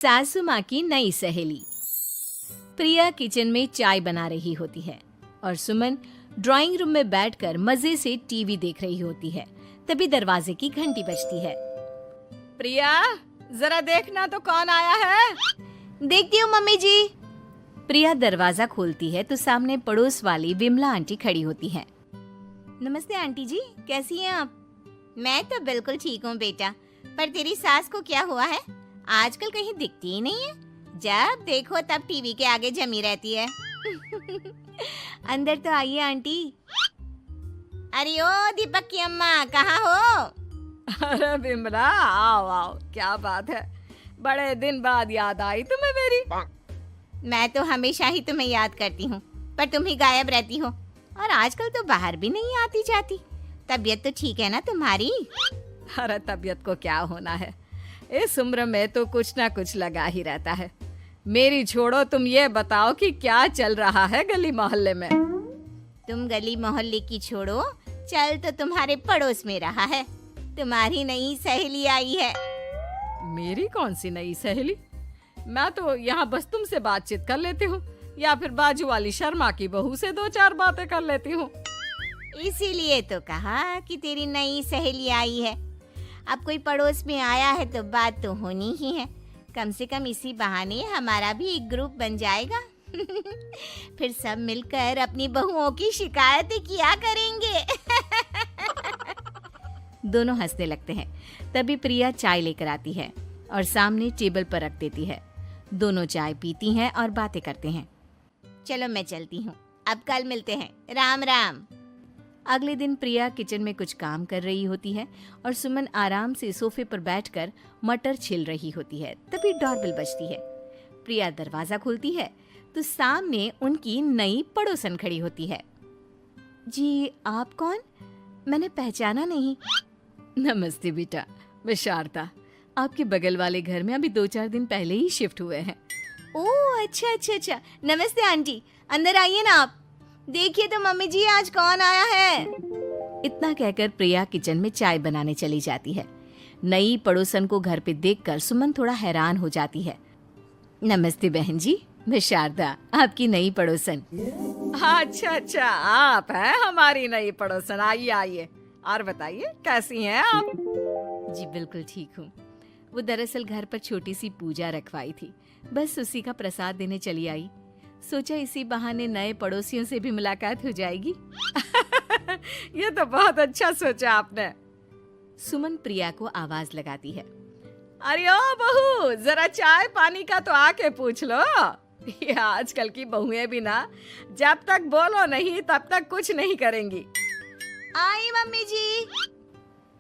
सासू माँ की नई सहेली। प्रिया किचन में चाय बना रही होती है और सुमन ड्राइंग रूम में बैठकर मजे से टीवी देख रही होती है। तभी दरवाजे की घंटी बजती है। प्रिया, जरा देखना तो कौन आया है। देखती हूँ मम्मी जी। प्रिया दरवाजा खोलती है तो सामने पड़ोस वाली विमला आंटी खड़ी होती है। नमस्ते आंटी जी, कैसी हैं आप? मैं तो बिल्कुल ठीक हूँ बेटा, पर तेरी सास को क्या हुआ है? आजकल कहीं दिखती ही नहीं है। जब देखो तब टीवी के आगे जमी रहती है। अंदर तो आइए आंटी। अरे ओ दीपक की अम्मा, कहाँ हो? अरे बिमला, आओ आओ, क्या बात है, बड़े दिन बाद याद आई तुम्हें मेरी। मैं तो हमेशा ही तुम्हें याद करती हूँ, पर तुम ही गायब रहती हो और आजकल तो बाहर भी नहीं आती जाती। तबीयत तो ठीक है ना तुम्हारी? अरे तबीयत को क्या होना है, इस उम्र में तो कुछ ना कुछ लगा ही रहता है। मेरी छोड़ो, तुम ये बताओ कि क्या चल रहा है गली मोहल्ले में। तुम गली मोहल्ले की छोड़ो, चल तो तुम्हारे पड़ोस में रहा है। तुम्हारी नई सहेली आई है। मेरी कौन सी नई सहेली? मैं तो यहाँ बस तुमसे बातचीत कर लेती हूँ या फिर बाजू वाली शर्मा की बहू से दो चार बातें कर लेती हूँ। इसीलिए तो कहा कि तेरी नई सहेली आई है। अब कोई पड़ोस में आया है तो बात तो होनी ही है। कम से कम इसी बहाने हमारा भी एक ग्रुप बन जाएगा। फिर सब मिलकर अपनी बहुओं की शिकायतें किया करेंगे। दोनों हंसने लगते हैं। तभी प्रिया चाय लेकर आती है और सामने टेबल पर रख देती है। दोनों चाय पीती हैं और बातें करते हैं। चलो मैं चलती हूँ, अब कल मिलते हैं। राम राम। अगले दिन प्रिया किचन में कुछ काम कर रही होती है और सुमन आराम से सोफे पर बैठकर मटर छिल रही होती है। तभी डोरबेल बजती है। प्रिया दरवाजा खोलती है तो सामने उनकी नई पड़ोसन खड़ी होती है। जी, आप कौन? मैंने पहचाना नहीं। नमस्ते बेटा, मैं शारदा, आपके बगल वाले घर में अभी 2-4 दिन पहले ही शिफ्ट हुए हैं। ओह अच्छा अच्छा अच्छा, नमस्ते आंटी, अंदर आइए ना आप। देखिए तो मम्मी जी, आज कौन आया है। इतना कहकर प्रिया किचन में चाय बनाने चली जाती है। नई पड़ोसन को घर पे देखकर सुमन थोड़ा हैरान हो जाती है। नमस्ते बहन जी, मैं शारदा, आपकी नई पड़ोसन। अच्छा अच्छा, आप हैं हमारी नई पड़ोसन। आइए आइए, और बताइए कैसी हैं आप? जी बिल्कुल ठीक हूँ। वो दरअसल घर पर छोटी सी पूजा रखवाई थी, बस उसी का प्रसाद देने चली आई। सोचा इसी बहाने नए पड़ोसियों से भी मुलाकात हो जाएगी। ये तो बहुत अच्छा सोचा आपने। सुमन प्रिया को आवाज लगाती है। अरे ओ बहू, जरा चाय पानी का तो आके पूछ लो। ये आजकल की बहुएं भी ना, जब तक बोलो नहीं तब तक कुछ नहीं करेंगी। आई मम्मी जी।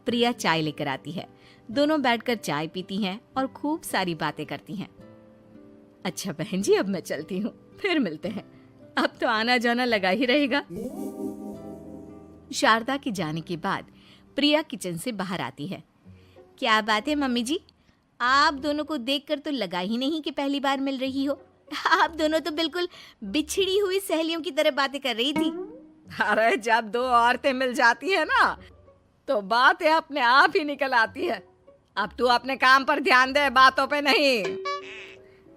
प्रिया चाय लेकर आती है। दोनों बैठकर चाय पीती हैं और खूब सारी बातें करती हैं। अच्छा बहन जी, अब मैं चलती हूँ, फिर मिलते हैं। अब तो आना जाना लगा ही रहेगा। शारदा के जाने के बाद प्रिया किचन से बाहर आती है। क्या बात है मम्मी जी, आप दोनों को देखकर तो लगा ही नहीं कि पहली बार मिल रही हो। आप दोनों तो बिल्कुल बिछड़ी हुई सहेलियों की तरह बातें कर रही थी। अरे जब दो औरतें मिल जाती है ना, तो बातें अपने आप ही निकल आती है। अब तू अपने काम पर ध्यान दे, बातों पे नहीं।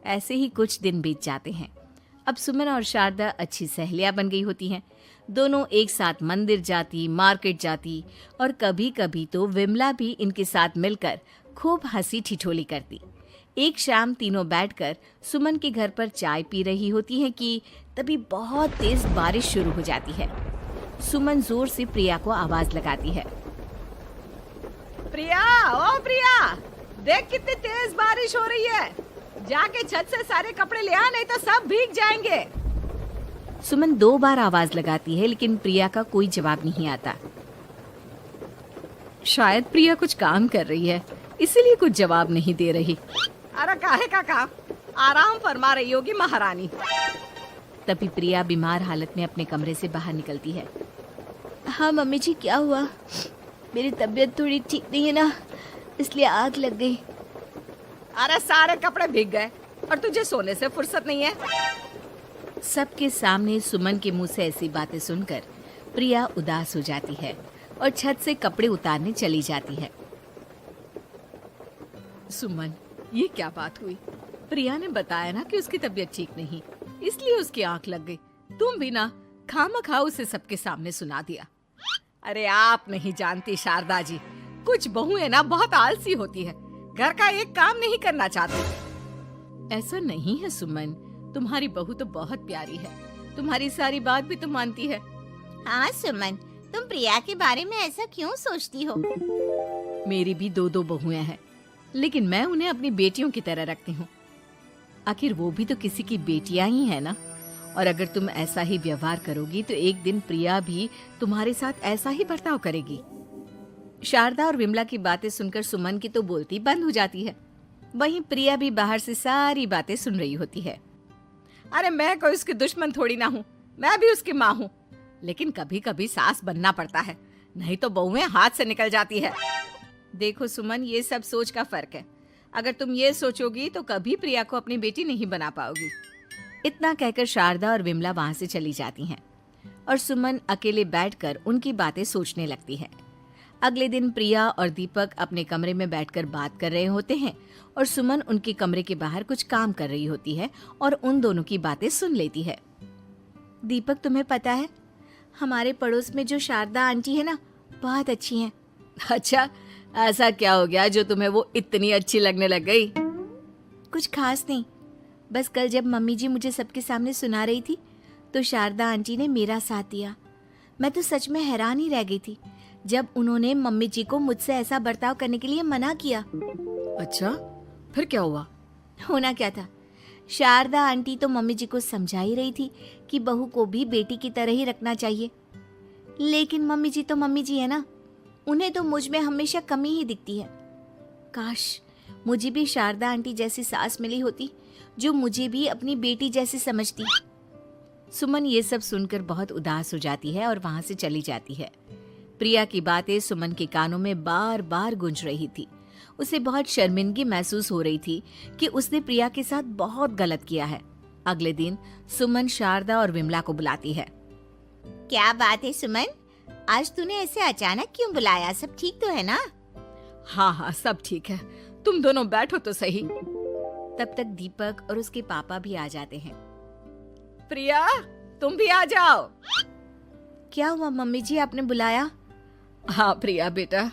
ऐसे ही कुछ दिन बीत जाते हैं। अब सुमन और शारदा अच्छी सहेलियां बन गई होती हैं। दोनों एक साथ मंदिर जाती, मार्केट जाती और कभी कभी तो विमला भी इनके साथ मिलकर खूब हंसी ठिठोली करती। एक शाम तीनों बैठकर सुमन के घर पर चाय पी रही होती हैं कि तभी बहुत तेज बारिश शुरू हो जाती है। सुमन जोर से प्रिया को आवाज लगाती है। प्रिया, ओ प्रिया, देख कितनी तेज बारिश हो रही है। जाके छत से सारे कपड़े ले आ, नहीं तो सब भीग जाएंगे। सुमन 2 बार आवाज लगाती है लेकिन प्रिया का कोई जवाब नहीं आता। शायद प्रिया कुछ काम कर रही है, इसीलिए कुछ जवाब नहीं दे रही। अरे काहे का काम, आराम फरमा रही होगी महारानी। तभी प्रिया बीमार हालत में अपने कमरे से बाहर निकलती है। हाँ मम्मी जी, क्या हुआ? मेरी तबीयत थोड़ी ठीक नहीं है ना, इसलिए आग लग गई। अरे सारे कपड़े भीग गए और तुझे सोने से फुर्सत नहीं है। सबके सामने सुमन के मुंह से ऐसी बातें सुनकर प्रिया उदास हो जाती है और छत से कपड़े उतारने चली जाती है। सुमन, ये क्या बात हुई? प्रिया ने बताया ना कि उसकी तबीयत ठीक नहीं, इसलिए उसकी आंख लग गई। तुम भी ना खामखा उसे सबके सामने सुना दिया। अरे आप नहीं जानती शारदा जी, कुछ बहुएं ना बहुत आलसी होती है, घर का एक काम नहीं करना चाहती। ऐसा नहीं है सुमन, तुम्हारी बहू तो बहुत प्यारी है, तुम्हारी सारी बात भी तो मानती है। हाँ सुमन, तुम प्रिया के बारे में ऐसा क्यों सोचती हो? मेरी भी दो बहुएं हैं, लेकिन मैं उन्हें अपनी बेटियों की तरह रखती हूँ। आखिर वो भी तो किसी की बेटियां ही है ना। और अगर तुम ऐसा ही व्यवहार करोगी तो एक दिन प्रिया भी तुम्हारे साथ ऐसा ही बर्ताव करेगी। शारदा और विमला की बातें सुनकर सुमन की तो बोलती बंद हो जाती है। वहीं प्रिया भी बाहर से सारी बातें सुन रही होती है। अरे मैं कोई उसकी दुश्मन थोड़ी ना हूँ, मैं भी उसकी माँ हूँ, लेकिन कभी कभी सास बनना पड़ता है, नहीं तो बहुएं हाथ से निकल जाती है। देखो सुमन, ये सब सोच का फर्क है। अगर तुम ये सोचोगी तो कभी प्रिया को अपनी बेटी नहीं बना पाओगी। इतना कहकर शारदा और विमला वहां से चली जाती हैं और सुमन अकेले बैठकर उनकी बातें सोचने लगती है। अगले दिन प्रिया और दीपक अपने कमरे में बैठकर बात कर रहे होते हैं और सुमन उनके कमरे के बाहर कुछ काम कर रही होती है और उन दोनों की बातें सुन लेती है। दीपक, तुम्हें पता है हमारे पड़ोस में जो शारदा आंटी है ना, बहुत अच्छी हैं। अच्छा, ऐसा क्या हो गया जो तुम्हें वो इतनी अच्छी लगने लग गई? कुछ खास नहीं, बस कल जब मम्मी जी मुझे सबके सामने सुना रही थी तो शारदा आंटी ने मेरा साथ दिया। मैं तो सच में हैरान ही रह गई थी जब उन्होंने मम्मी जी को मुझसे ऐसा बर्ताव करने के लिए मना किया। अच्छा, फिर क्या हुआ? होना क्या था, शारदा आंटी तो मम्मी जी को समझा ही रही थी कि बहू को भी बेटी की तरह ही रखना चाहिए, लेकिन मम्मी जी तो मम्मी जी है ना, उन्हें तो मुझ में हमेशा कमी ही दिखती है। काश मुझे भी शारदा आंटी जैसी सास मिली होती जो मुझे भी अपनी बेटी जैसी समझती। सुमन ये सब सुनकर बहुत उदास हो जाती है और वहां से चली जाती है। प्रिया की बातें सुमन के कानों में बार बार गूंज रही थी। उसे बहुत शर्मिंदगी महसूस हो रही थी कि उसने प्रिया के साथ बहुत गलत किया है। अगले दिन सुमन शारदा और विमला को बुलाती है। क्या बात है सुमन, आज तूने ऐसे अचानक क्यों बुलाया? सब ठीक तो है ना? हाँ हाँ, सब ठीक है, तुम दोनों बैठो तो सही। तब तक दीपक और उसके पापा भी आ जाते हैं। प्रिया, तुम भी आ जाओ। क्या हुआ मम्मी जी, आपने बुलाया? हाँ प्रिया बेटा,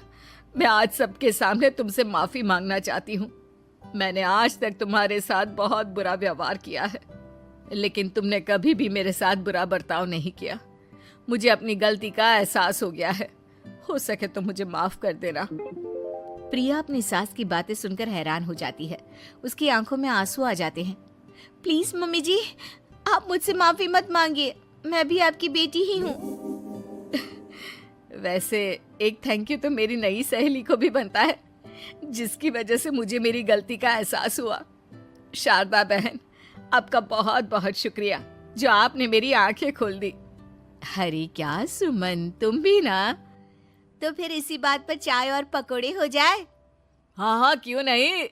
मैं आज सबके सामने तुमसे माफी मांगना चाहती हूँ। मैंने आज तक तुम्हारे साथ बहुत बुरा व्यवहार किया है, लेकिन तुमने कभी भी मेरे साथ बुरा बर्ताव नहीं किया। मुझे अपनी गलती का एहसास हो गया है, हो सके तो मुझे माफ कर देना। प्रिया अपनी सास की बातें सुनकर हैरान हो जाती है, उसकी आंखों में आंसू आ जाते हैं। प्लीज मम्मी जी, आप मुझसे माफी मत मांगिए, मैं भी आपकी बेटी ही हूँ। वैसे एक थैंक यू तो मेरी नई सहेली को भी बनता है, जिसकी वजह से मुझे मेरी गलती का एहसास हुआ। शारदा बहन, आपका बहुत बहुत शुक्रिया जो आपने मेरी आंखें खोल दी। अरे क्या सुमन, तुम भी ना। तो फिर इसी बात पर चाय और पकोड़े हो जाए? हाँ हाँ, क्यों नहीं।